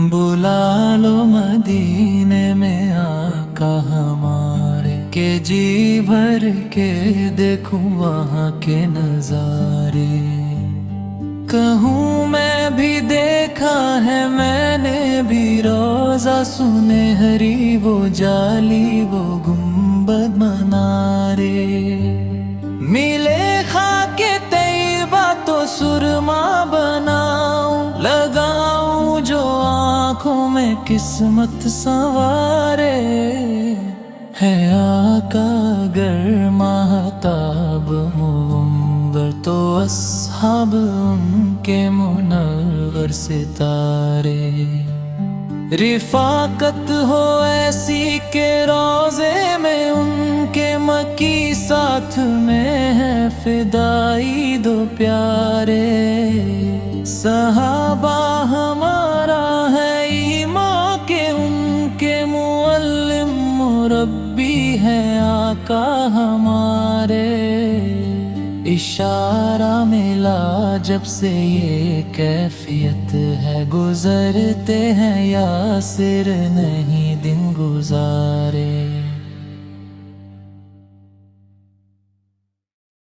बुला लो मदीने में आका हमारे, के जी भर के देखूं वहाँ के नजारे। कहूँ मैं भी देखा है मैंने भी रोजा सुनहरी, वो जाली वो गुंबद मनारे। मिले खाके तैयबा तो सुरमा बनाऊं, लगाऊं जो आँखों में किस्मत संवारे। है आका अगर महताब मुनव्वर, तो अस्हाब उनके मुनव्वर सितारे। रिफाकत हो ऐसी के रोजे में उनके मकी साथ में है फिदाई दो प्यारे। सहाबा हमारा है ईमान के उनके मुअल्लिम मुरब्बी है आका हमारे। इशारा मिला जब से ये कैफियत है, गुजरते हैं यासिर नहीं